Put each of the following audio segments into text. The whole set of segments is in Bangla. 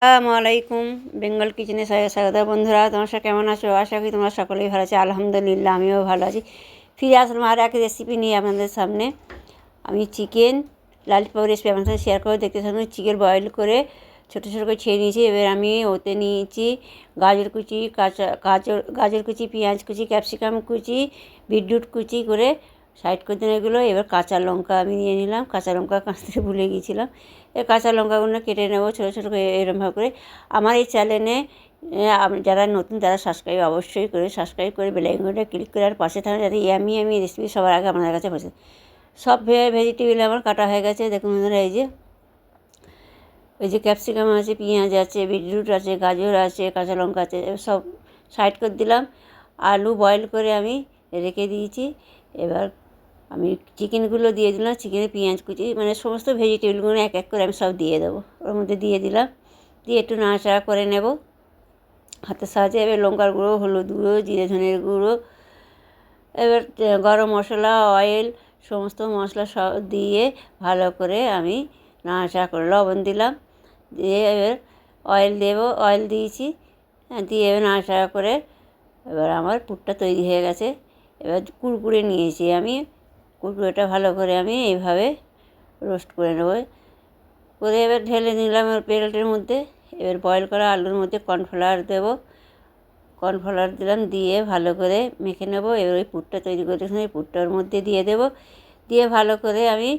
আসসালামু আলাইকুম। বেঙ্গল কিচেনে স্বাগত। বন্ধুরা, তোমার সাথে কেমন আছো? আশা করি তোমরা সকলেই ভালো আছো। আলহামদুলিল্লাহ, আমিও ভালো আছি। ফিরে আসলাম আর এক রেসিপি নিয়ে আপনাদের সামনে। আমি চিকেন লালিপপ রেসিপি আপনাদের সাথে শেয়ার করে দেখতে থাকুন। চিকেন বয়েল করে ছোটো ছোটো করে ছেড়ে নিয়েছি। এবার আমি ওতে নিয়েছি গাজর কুচি, গাজর কুচি, পেঁয়াজ কুচি, ক্যাপসিকাম কুচি, বিটরুট কুচি করে সাইড করে দিন এগুলো। এবার কাঁচা লঙ্কা আমি নিয়ে নিলাম। কাঁচা লঙ্কা কাঁচতে ভুলে গিয়েছিলাম। এই কাঁচা লঙ্কাগুলো কেটে নেবো ছোটো ছোটো করে এরকমভাবে করে। আমার এই চ্যানেলে যারা নতুন তারা অবশ্যই সাবস্ক্রাইব করে বেল আইকনটা ক্লিক করে আর পাশে থাকুন, যাতে আমি রেসিপি সবার আগে আপনাদের কাছে পৌঁছে। সব ভেজিটেবিল আমার কাটা হয়ে গেছে। দেখুন বন্ধুরা, এই যে ক্যাপসিকাম আছে, পেঁয়াজ আছে, বিটরুট আছে, গাজর আছে, কাঁচা লঙ্কা আছে, সব সাইড করে দিলাম। আলু বয়েল করে আমি রেখে দিয়েছি। এবার আমি চিকেনগুলো দিয়ে দিলাম। চিকেনে পেঁয়াজ কুচি মানে সমস্ত ভেজিটেবলগুলো এক এক করে আমি সব দিয়ে দেবো। ওর মধ্যে দিয়ে দিলাম, দিয়ে একটু নাড়াচাড়া করে নেব হাতের সাহায্যে। এবার লঙ্কার গুঁড়ো, হলুদ গুঁড়ো, জিরে ধনের গুঁড়ো, এবার গরম মশলা, অয়েল, সমস্ত মশলা সব দিয়ে ভালো করে আমি নাড়াচাড়া করে লবণ দিলাম। দিয়ে এবার অয়েল দিয়েছি, দিয়ে এবার নাড়াচাড়া করে এবার আমার পুরটা তৈরি হয়ে গেছে। এবার কুরকুরে নিয়েছি আমি। কুরকুরেটা ভালো করে আমি এইভাবে রোস্ট করে নেব। করে এবার ঢেলে নিলাম প্লেটের মধ্যে। এবার বয়েল করা আলুর মধ্যে কর্নফ্লাওয়ার দেবো। কর্নফ্লাওয়ার দিলাম, দিয়ে ভালো করে মেখে নেব। এবার ওই পুরটা তৈরি করে ওই পুরটার মধ্যে দিয়ে দেবো। দিয়ে ভালো করে আমি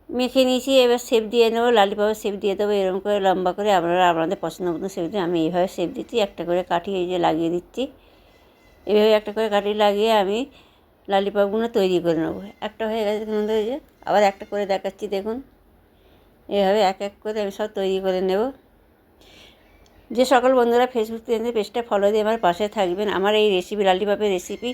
মেখে নিয়েছি। এবার শেপ দিয়ে নেবো, লালিপপের শেপ দিয়ে দেবো এরকম করে লম্বা করে। আপনারা আপনাদের পছন্দ মতো শেপ দিয়ে, আমি এইভাবে শেপ দিচ্ছি। একটা করে কাঠি এই যে লাগিয়ে দিচ্ছি। এইভাবে একটা করে কাঠি লাগিয়ে আমি লালিপপগুলো তৈরি করে নেবো। একটা হয়ে গেছে বন্ধু, এই যে আবার একটা করে দেখাচ্ছি দেখুন। এইভাবে এক এক করে আমি সব তৈরি করে নেব। যে সকল বন্ধুরা ফেসবুক পেজটা ফলো দিয়ে আমার পাশে থাকবেন, আমার এই রেসিপি লালিপপের রেসিপি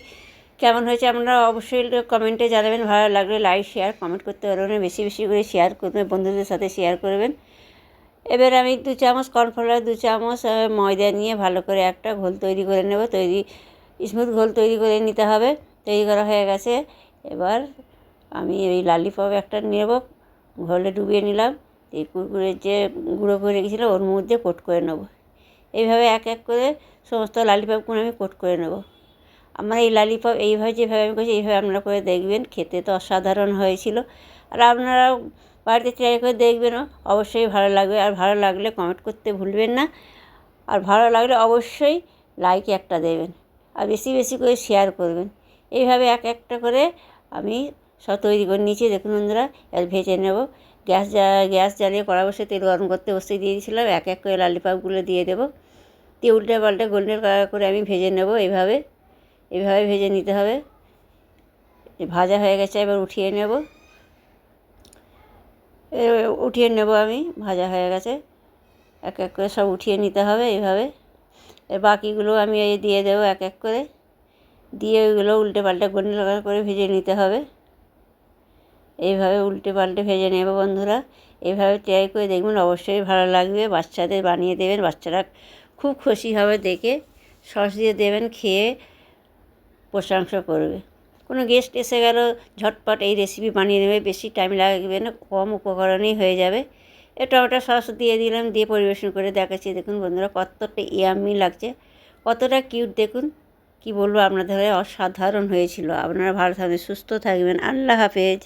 কেমন হয়েছে আপনারা অবশ্যই কমেন্টে জানাবেন। ভালো লাগলে লাইক শেয়ার কমেন্ট করতে পারবেন, বেশি বেশি করে শেয়ার করবেন, বন্ধুদের সাথে শেয়ার করবেন। এবার আমি 2 চামচ কর্নফ্লাওয়ার, 2 চামচ ময়দা নিয়ে ভালো করে একটা ঘোল তৈরি করে নেব। স্মুথ ঘোল তৈরি করে নিতে হবে। তৈরি করা হয়ে গেছে। এবার আমি এই লালিপপ একটা নেব, ঘোলে ডুবিয়ে নিলাম। এই কুরকুরের যে গুঁড়ো করে রেখেছিলাম ওর মধ্যে কোট করে নেব। এইভাবে এক এক করে সমস্ত লালিপপগুলো আমি কোট করে নেব। আমার এই লালিপপ এইভাবে যেভাবে আমি করছি এইভাবে আপনারা করে দেখবেন, খেতে তো অসাধারণ হয়েছিল। আর আপনারাও বাড়িতে ট্রাই করে দেখবেনও, অবশ্যই ভালো লাগবে। আর ভালো লাগলে কমেন্ট করতে ভুলবেন না। আর ভালো লাগলে অবশ্যই লাইক একটা দেবেন, আর বেশি বেশি করে শেয়ার করবেন। এইভাবে এক একটা করে আমি সব তৈরি করে নিয়েছি। দেখুন বন্ধুরা, এবার ভেজে নেব। গ্যাস জ্বালিয়ে কড়া বসে তেল গরম করতে বসিয়ে দিয়ে দিয়েছিলাম। এক এক করে লালিপপগুলো দিয়ে দেবো। দিয়ে উল্টে পাল্টে গোল্ডেন কালার করে আমি ভেজে নেব। এইভাবে ভেজে নিতে হবে। ভাজা হয়ে গেছে, এবার উঠিয়ে নেব আমি। ভাজা হয়ে গেছে, এক এক করে সব উঠিয়ে নিতে হবে এইভাবে। এর বাকিগুলো আমি এই দিয়ে দেবো এক এক করে। দিয়ে ওইগুলো উল্টে পাল্টে গোল্ডেন কালার করে ভেজে নিতে হবে। এইভাবে উল্টে পাল্টে ভেজে নেব বন্ধুরা। এইভাবে ট্রাই করে দেখবেন, অবশ্যই ভালো লাগবে। বাচ্চাদের বানিয়ে দেবেন, বাচ্চারা খুব খুশি হবে দেখে। সস দিয়ে দেবেন, খেয়ে প্রশংসা করবে। কোনো গেস্ট এসে গেল, ঝটপট এই রেসিপি বানিয়ে নেবে, বেশি টাইম লাগবে না, কম উপকরণেই হয়ে যাবে। টমেটো সস দিয়ে দিলাম, দিয়ে পরিবেশন করে দেখাচ্ছি। দেখুন বন্ধুরা, কতটা ইয়াম্মি লাগছে, কতটা কিউট দেখুন। কি বলবো আপনাদের, অসাধারণ হয়েছিল। আপনারা ভালো থাকবেন, সুস্থ থাকবেন। আল্লাহ হাফেজ।